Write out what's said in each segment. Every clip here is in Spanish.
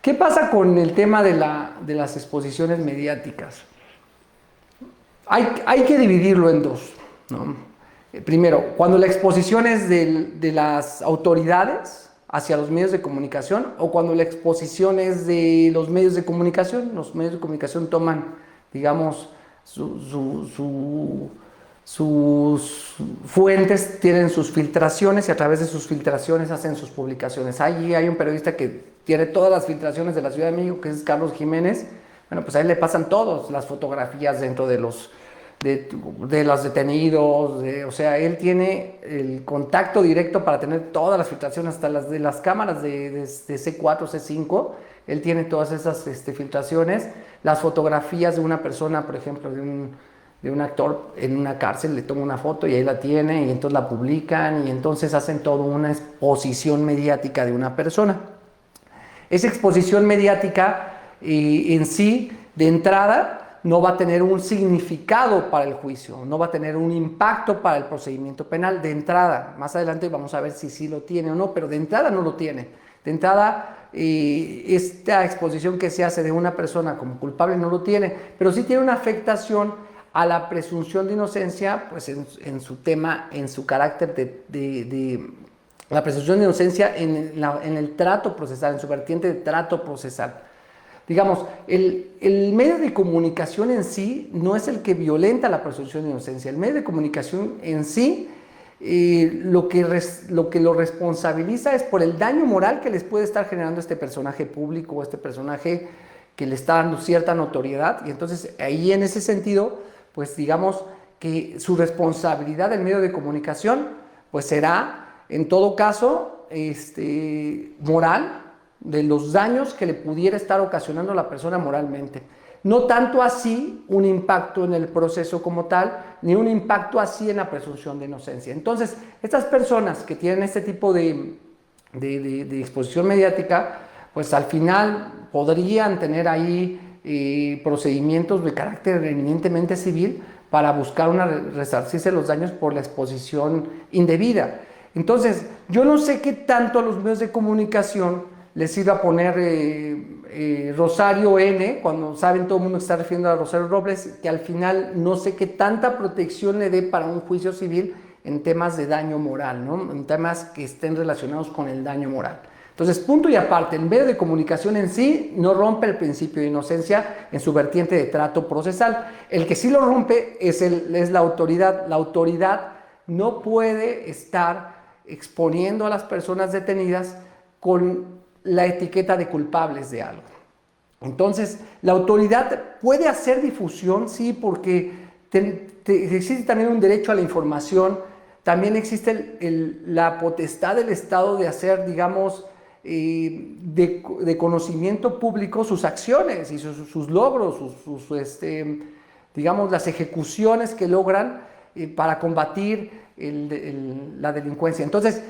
¿Qué pasa con el tema de las exposiciones mediáticas? Hay que dividirlo en dos, ¿no? Primero, cuando la exposición es de las autoridades hacia los medios de comunicación o cuando la exposición es de los medios de comunicación. Los medios de comunicación toman, digamos, sus fuentes, tienen sus filtraciones y a través de sus filtraciones hacen sus publicaciones. Allí hay un periodista que tiene todas las filtraciones de la Ciudad de México, que es Carlos Jiménez. Bueno, pues a él le pasan todas las fotografías dentro de los detenidos, o sea, él tiene el contacto directo para tener todas las filtraciones, hasta las de las cámaras de C4, C5, él tiene todas esas filtraciones, las fotografías de una persona, por ejemplo, de un actor en una cárcel, le toma una foto y ahí la tiene y entonces la publican y entonces hacen toda una exposición mediática de una persona. Esa exposición mediática en sí, de entrada, no va a tener un significado para el juicio, no va a tener un impacto para el procedimiento penal de entrada. Más adelante vamos a ver si sí lo tiene o no, pero de entrada no lo tiene. De entrada, esta exposición que se hace de una persona como culpable no lo tiene, pero sí tiene una afectación a la presunción de inocencia, pues en su tema, en su carácter de la presunción de inocencia en el trato procesal, en su vertiente de trato procesal. Digamos, el medio de comunicación en sí no es el que violenta la presunción de inocencia. El medio de comunicación en sí lo que lo responsabiliza es por el daño moral que les puede estar generando este personaje público o este personaje que le está dando cierta notoriedad. Y entonces ahí en ese sentido, pues digamos que su responsabilidad del medio de comunicación pues será en todo caso moral, de los daños que le pudiera estar ocasionando a la persona moralmente. No tanto así un impacto en el proceso como tal, ni un impacto así en la presunción de inocencia. Entonces, estas personas que tienen este tipo de exposición mediática, pues al final podrían tener ahí procedimientos de carácter eminentemente civil para buscar resarcirse los daños por la exposición indebida. Entonces, yo no sé qué tanto a los medios de comunicación les iba a poner Rosario N, cuando saben todo el mundo que está refiriendo a Rosario Robles, que al final no sé qué tanta protección le dé para un juicio civil en temas de daño moral, ¿no? En temas que estén relacionados con el daño moral. Entonces, punto y aparte, el medio de comunicación en sí no rompe el principio de inocencia en su vertiente de trato procesal. El que sí lo rompe es la autoridad. La autoridad no puede estar exponiendo a las personas detenidas con la etiqueta de culpables de algo. Entonces, la autoridad puede hacer difusión, sí, porque existe también un derecho a la información, también existe la potestad del Estado de hacer, digamos, de conocimiento público sus acciones y sus logros, digamos, las ejecuciones que logran para combatir la delincuencia. Entonces,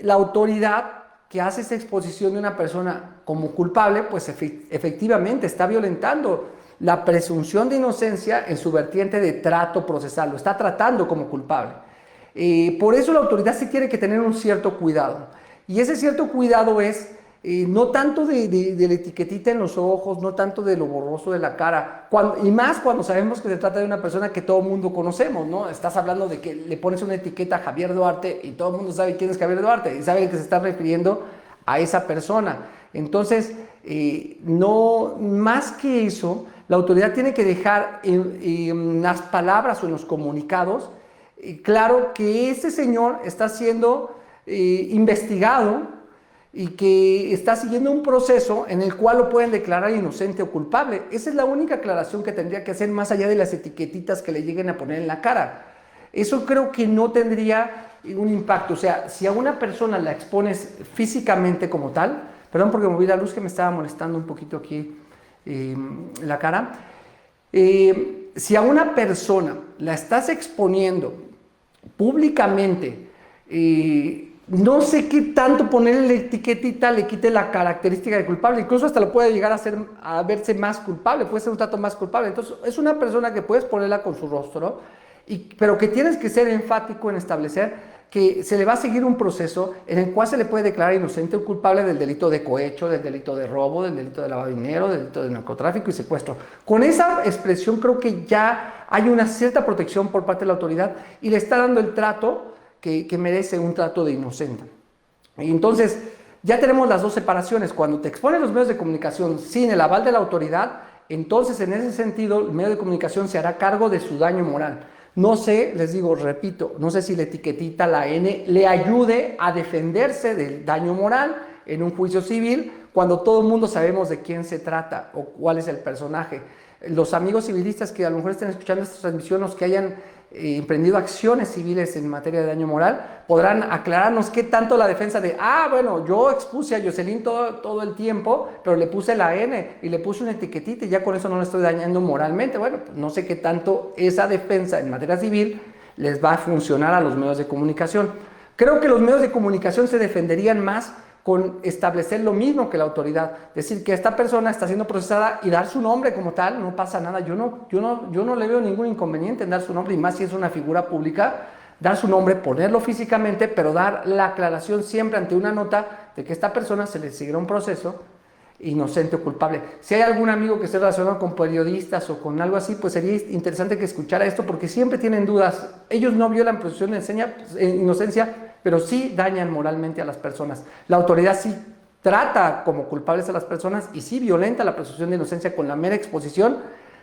la autoridad que hace esta exposición de una persona como culpable, pues efectivamente está violentando la presunción de inocencia en su vertiente de trato procesal, lo está tratando como culpable. Por eso la autoridad sí tiene que tener un cierto cuidado, y ese cierto cuidado es no tanto de la etiquetita en los ojos, no tanto de lo borroso de la cara, y más cuando sabemos que se trata de una persona que todo el mundo conocemos, ¿no? Estás hablando de que le pones una etiqueta a Javier Duarte y todo el mundo sabe quién es Javier Duarte y sabe que se está refiriendo a esa persona. Entonces, no más que eso, la autoridad tiene que dejar en las palabras o en los comunicados claro que ese señor está siendo investigado y que está siguiendo un proceso en el cual lo pueden declarar inocente o culpable. Esa es la única aclaración que tendría que hacer, más allá de las etiquetitas que le lleguen a poner en la cara. Eso creo que no tendría un impacto. O sea, si a una persona la expones físicamente como tal, perdón porque moví la luz que me estaba molestando un poquito aquí la cara, si a una persona la estás exponiendo públicamente, no sé qué tanto ponerle la etiquetita le quite la característica de culpable, incluso hasta lo puede llegar a verse más culpable, puede ser un trato más culpable. Entonces es una persona que puedes ponerla con su rostro, pero que tienes que ser enfático en establecer que se le va a seguir un proceso en el cual se le puede declarar inocente o culpable del delito de cohecho, del delito de robo, del delito de lavado de dinero, del delito de narcotráfico y secuestro. Con esa expresión creo que ya hay una cierta protección por parte de la autoridad y le está dando el trato que merece un trato de inocente. Y entonces ya tenemos las dos separaciones. Cuando te exponen los medios de comunicación sin el aval de la autoridad, entonces en ese sentido el medio de comunicación se hará cargo de su daño moral. No sé, les digo, repito, no sé si la etiquetita, la N, le ayude a defenderse del daño moral en un juicio civil cuando todo el mundo sabemos de quién se trata o cuál es el personaje. Los amigos civilistas que a lo mejor estén escuchando esta transmisión, los que hayan emprendido acciones civiles en materia de daño moral, podrán aclararnos qué tanto la defensa de, bueno, yo expuse a Jocelyn todo el tiempo, pero le puse la N y le puse una etiquetita y ya con eso no le estoy dañando moralmente. Bueno, pues no sé qué tanto esa defensa en materia civil les va a funcionar a los medios de comunicación. Creo que los medios de comunicación se defenderían más con establecer lo mismo que la autoridad, decir que esta persona está siendo procesada y dar su nombre como tal, no pasa nada. Yo no le veo ningún inconveniente en dar su nombre, y más si es una figura pública, dar su nombre, ponerlo físicamente, pero dar la aclaración siempre ante una nota de que a esta persona se le seguirá un proceso inocente o culpable. Si hay algún amigo que esté relacionado con periodistas o con algo así, pues sería interesante que escuchara esto, porque siempre tienen dudas. Ellos no violan presunción de inocencia, pero sí dañan moralmente a las personas. La autoridad sí trata como culpables a las personas y sí violenta la presunción de inocencia con la mera exposición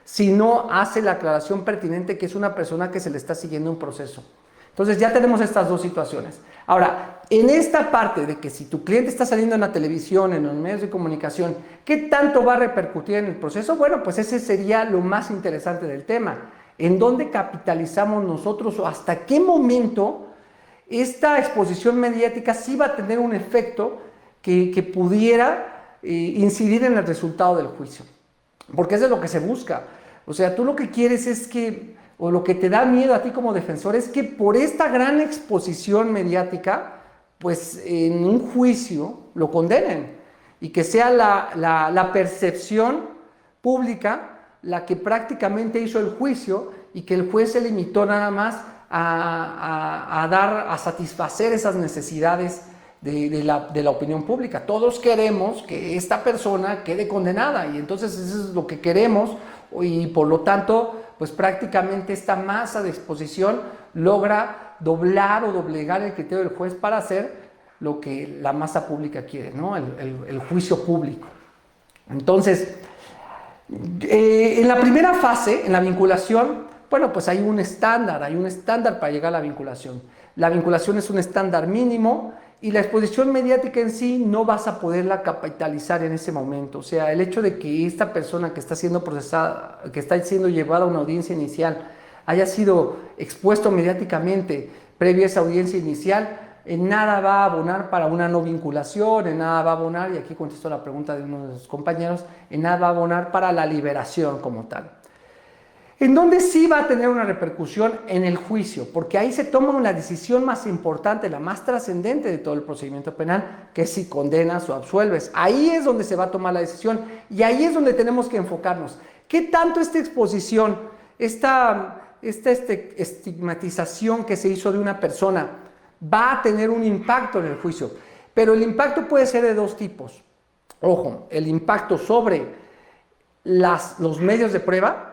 si no hace la aclaración pertinente que es una persona que se le está siguiendo un proceso. Entonces ya tenemos estas dos situaciones. Ahora, en esta parte de que si tu cliente está saliendo en la televisión, en los medios de comunicación, ¿qué tanto va a repercutir en el proceso? Bueno, pues ese sería lo más interesante del tema. ¿En dónde capitalizamos nosotros o hasta qué momento esta exposición mediática sí va a tener un efecto que pudiera incidir en el resultado del juicio? Porque eso es lo que se busca. O sea, tú lo que quieres es que, o lo que te da miedo a ti como defensor, es que por esta gran exposición mediática, pues en un juicio lo condenen y que sea la percepción pública la que prácticamente hizo el juicio y que el juez se limitó nada más a satisfacer esas necesidades de la opinión pública. Todos queremos que esta persona quede condenada y entonces eso es lo que queremos y por lo tanto pues prácticamente esta masa de exposición logra doblar o doblegar el criterio del juez para hacer lo que la masa pública quiere, ¿no? El juicio público. Entonces, en la primera fase, en la vinculación, bueno, pues hay un estándar para llegar a la vinculación. La vinculación es un estándar mínimo y la exposición mediática en sí no vas a poderla capitalizar en ese momento. O sea, el hecho de que esta persona que está siendo procesada, que está siendo llevada a una audiencia inicial, haya sido expuesto mediáticamente previo a esa audiencia inicial, en nada va a abonar para una no vinculación, en nada va a abonar, y aquí contesto la pregunta de uno de los compañeros, en nada va a abonar para la liberación como tal. En donde sí va a tener una repercusión en el juicio, porque ahí se toma una decisión más importante, la más trascendente de todo el procedimiento penal, que es si condenas o absuelves. Ahí es donde se va a tomar la decisión y ahí es donde tenemos que enfocarnos. ¿Qué tanto esta exposición, esta estigmatización que se hizo de una persona va a tener un impacto en el juicio? Pero el impacto puede ser de dos tipos. Ojo, el impacto sobre los medios de prueba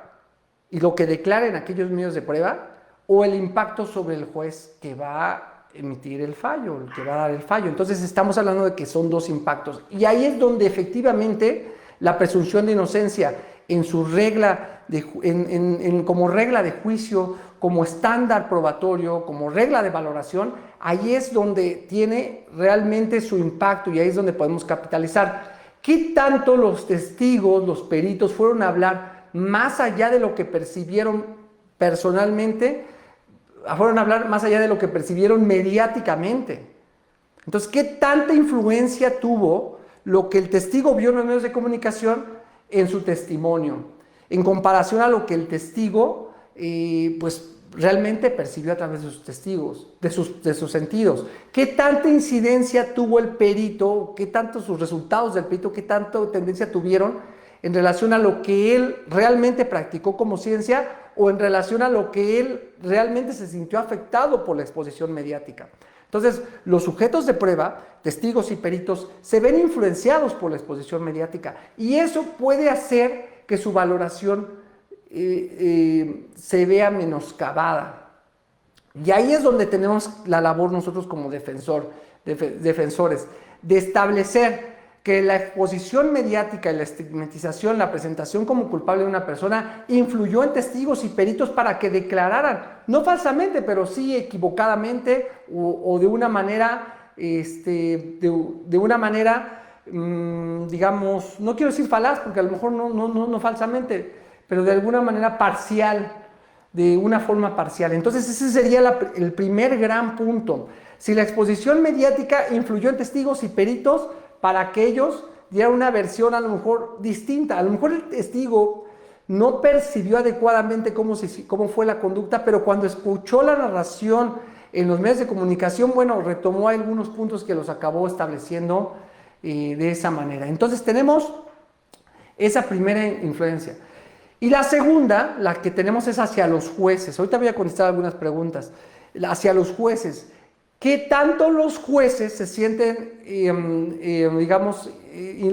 y lo que declaren aquellos medios de prueba, o el impacto sobre el juez que va a emitir el fallo, el que va a dar el fallo. Entonces estamos hablando de que son dos impactos. Y ahí es donde efectivamente la presunción de inocencia en su regla, como regla de juicio, como estándar probatorio, como regla de valoración, ahí es donde tiene realmente su impacto y ahí es donde podemos capitalizar. ¿Qué tanto los testigos, los peritos fueron a hablar más allá de lo que percibieron personalmente, fueron a hablar más allá de lo que percibieron mediáticamente? Entonces, ¿qué tanta influencia tuvo lo que el testigo vio en los medios de comunicación en su testimonio, en comparación a lo que el testigo pues realmente percibió a través de sus testigos, de sus sentidos? ¿Qué tanta incidencia tuvo el perito? ¿Qué tanto sus resultados del perito? ¿Qué tanta tendencia tuvieron en relación a lo que él realmente practicó como ciencia o en relación a lo que él realmente se sintió afectado por la exposición mediática. Entonces, los sujetos de prueba, testigos y peritos, se ven influenciados por la exposición mediática y eso puede hacer que su valoración se vea menoscabada. Y ahí es donde tenemos la labor nosotros como defensores, de establecer que la exposición mediática y la estigmatización, la presentación como culpable de una persona, influyó en testigos y peritos para que declararan, no falsamente, pero sí equivocadamente o de una manera, digamos, no quiero decir falaz, porque a lo mejor no falsamente, pero de alguna manera parcial, de una forma parcial. Entonces ese sería el primer gran punto. Si la exposición mediática influyó en testigos y peritos para que ellos dieran una versión a lo mejor distinta. A lo mejor el testigo no percibió adecuadamente cómo fue la conducta, pero cuando escuchó la narración en los medios de comunicación, bueno, retomó algunos puntos que los acabó estableciendo de esa manera. Entonces tenemos esa primera influencia. Y la segunda, la que tenemos es hacia los jueces. Ahorita voy a contestar algunas preguntas. Hacia los jueces. ¿Qué tanto los jueces se sienten,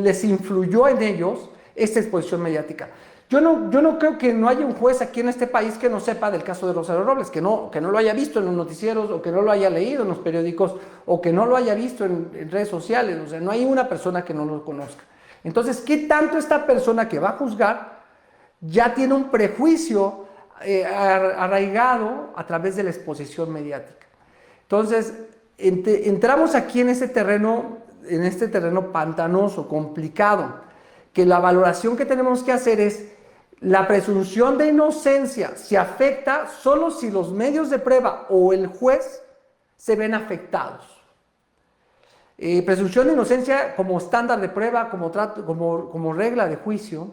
les influyó en ellos esta exposición mediática? Yo no creo que no haya un juez aquí en este país que no sepa del caso de Rosario Robles, que no lo haya visto en los noticieros, o que no lo haya leído en los periódicos, o que no lo haya visto en redes sociales. O sea, no hay una persona que no lo conozca. Entonces, ¿qué tanto esta persona que va a juzgar ya tiene un prejuicio arraigado a través de la exposición mediática? Entonces, entramos aquí en este terreno pantanoso, complicado, que la valoración que tenemos que hacer es la presunción de inocencia se afecta solo si los medios de prueba o el juez se ven afectados. Presunción de inocencia como estándar de prueba, como regla de juicio,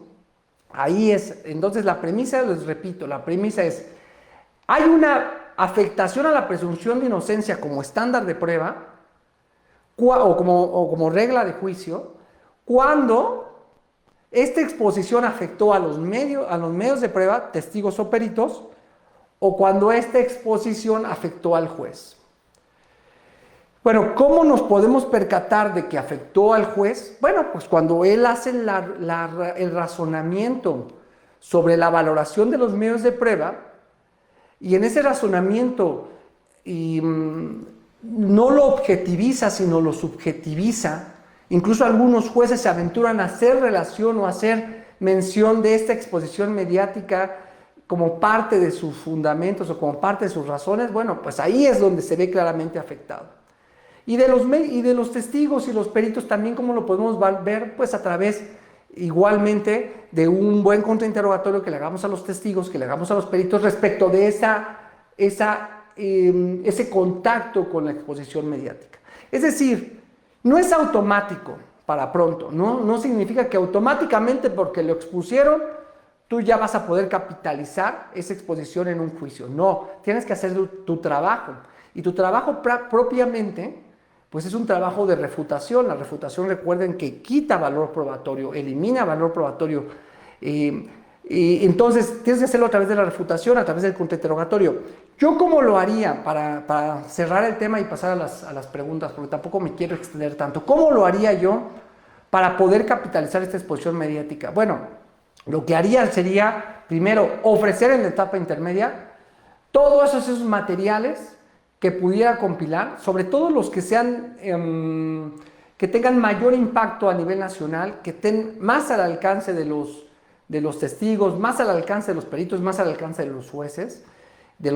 ahí es. Entonces la premisa, les repito, la premisa es, hay una afectación a la presunción de inocencia como estándar de prueba o como regla de juicio cuando esta exposición afectó a los medios de prueba, testigos o peritos, o cuando esta exposición afectó al juez. Bueno, ¿cómo nos podemos percatar de que afectó al juez? Bueno, pues cuando él hace el razonamiento sobre la valoración de los medios de prueba, y en ese razonamiento no lo objetiviza, sino lo subjetiviza. Incluso algunos jueces se aventuran a hacer relación o a hacer mención de esta exposición mediática como parte de sus fundamentos o como parte de sus razones. Bueno, pues ahí es donde se ve claramente afectado. Y de los testigos y los peritos también, ¿cómo lo podemos ver? Pues a través igualmente de un buen contrainterrogatorio que le hagamos a los testigos, que le hagamos a los peritos respecto de ese contacto con la exposición mediática. Es decir, no es automático para pronto, no significa que automáticamente porque lo expusieron, tú ya vas a poder capitalizar esa exposición en un juicio. No, tienes que hacer tu trabajo. Y tu trabajo propiamente, pues es un trabajo de refutación. La refutación, recuerden que quita valor probatorio, elimina valor probatorio. Entonces, tienes que hacerlo a través de la refutación, a través del contrainterrogatorio. ¿Yo cómo lo haría para cerrar el tema y pasar a las preguntas? Porque tampoco me quiero extender tanto. ¿Cómo lo haría yo para poder capitalizar esta exposición mediática? Bueno, lo que haría sería, primero, ofrecer en la etapa intermedia todos esos materiales que pudiera compilar, sobre todo los que sean, que tengan mayor impacto a nivel nacional, que estén más al alcance de los testigos, más al alcance de los peritos, más al alcance de los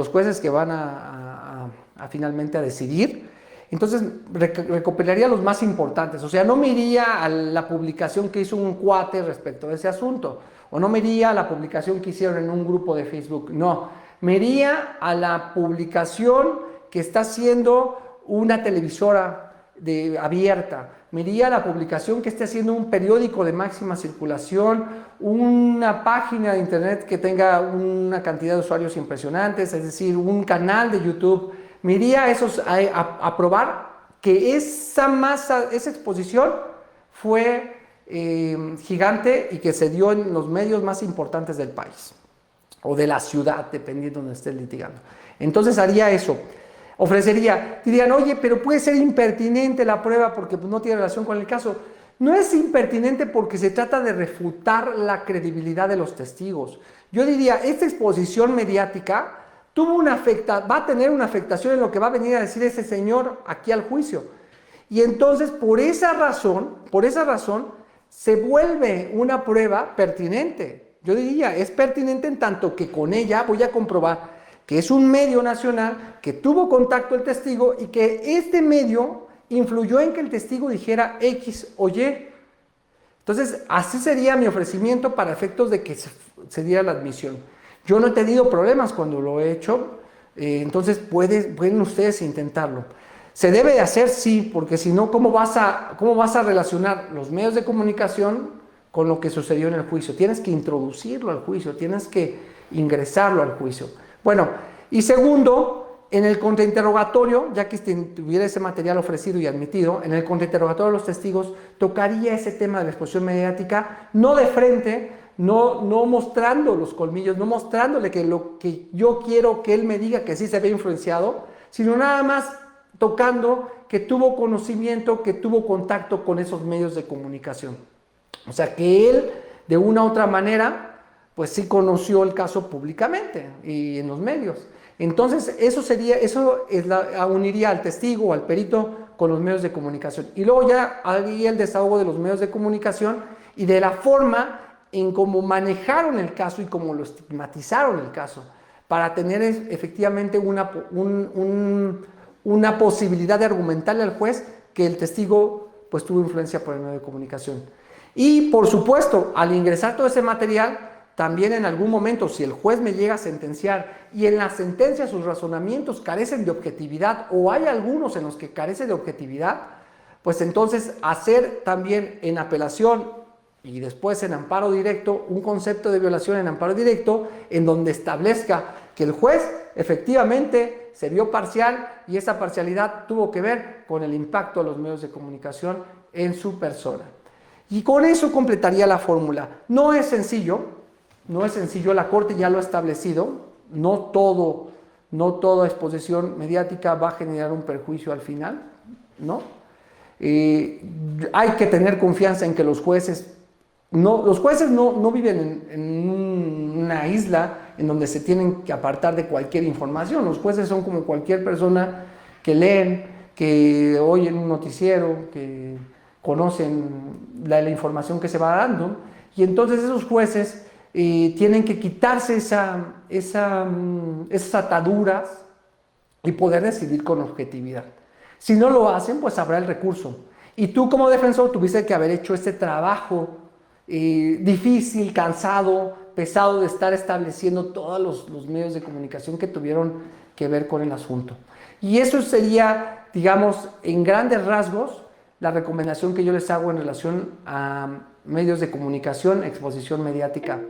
jueces que van finalmente a decidir. Entonces recopilaría los más importantes. O sea, no me iría a la publicación que hizo un cuate respecto a ese asunto, o no me iría a la publicación que hicieron en un grupo de Facebook. No, me iría a la publicación que está haciendo una televisora abierta, me iría a la publicación que esté haciendo un periódico de máxima circulación, una página de internet que tenga una cantidad de usuarios impresionantes, es decir, un canal de YouTube. Me iría a probar que esa exposición fue gigante y que se dio en los medios más importantes del país. o de la ciudad, dependiendo de donde estés litigando. Entonces haría eso. Ofrecería, dirían, oye, pero puede ser impertinente la prueba porque pues, no tiene relación con el caso. No es impertinente porque se trata de refutar la credibilidad de los testigos. Yo diría, esta exposición mediática va a tener una afectación en lo que va a venir a decir ese señor aquí al juicio. Y entonces, por esa razón, se vuelve una prueba pertinente. Yo diría, es pertinente en tanto que con ella voy a comprobar que es un medio nacional, que tuvo contacto el testigo y que este medio influyó en que el testigo dijera X o Y. Entonces, así sería mi ofrecimiento para efectos de que se diera la admisión. Yo no he tenido problemas cuando lo he hecho, entonces pueden ustedes intentarlo. ¿Se debe de hacer? Sí, porque si no, ¿cómo vas a relacionar los medios de comunicación con lo que sucedió en el juicio? Tienes que introducirlo al juicio, tienes que ingresarlo al juicio. Bueno, y segundo, en el contrainterrogatorio, ya que tuviera ese material ofrecido y admitido, en el contrainterrogatorio de los testigos, tocaría ese tema de la exposición mediática, no de frente, no mostrando los colmillos, no mostrándole que lo que yo quiero que él me diga que sí se ve influenciado, sino nada más tocando que tuvo conocimiento, que tuvo contacto con esos medios de comunicación. O sea, que él, de una u otra manera, pues sí conoció el caso públicamente y en los medios. Entonces, uniría al testigo o al perito con los medios de comunicación. Y luego ya haría el desahogo de los medios de comunicación y de la forma en cómo manejaron el caso y cómo lo estigmatizaron el caso, para tener efectivamente una posibilidad de argumentarle al juez que el testigo pues tuvo influencia por el medio de comunicación. Y por supuesto, al ingresar todo ese material, también en algún momento, si el juez me llega a sentenciar y en la sentencia sus razonamientos carecen de objetividad o hay algunos en los que carece de objetividad, pues entonces hacer también en apelación y después en amparo directo un concepto de violación en amparo directo en donde establezca que el juez efectivamente se vio parcial y esa parcialidad tuvo que ver con el impacto de los medios de comunicación en su persona. Y con eso completaría la fórmula. No es sencillo, la Corte ya lo ha establecido, no toda exposición mediática va a generar un perjuicio al final, ¿no? Hay que tener confianza en que los jueces no viven en una isla en donde se tienen que apartar de cualquier información. Los jueces son como cualquier persona que leen, que oyen un noticiero, que conocen la información que se va dando, y entonces esos jueces tienen que quitarse esas ataduras y poder decidir con objetividad. Si no lo hacen, pues habrá el recurso. Y tú como defensor tuviste que haber hecho este trabajo difícil, cansado, pesado de estar estableciendo todos los medios de comunicación que tuvieron que ver con el asunto. Y eso sería, digamos, en grandes rasgos, la recomendación que yo les hago en relación a medios de comunicación, exposición mediática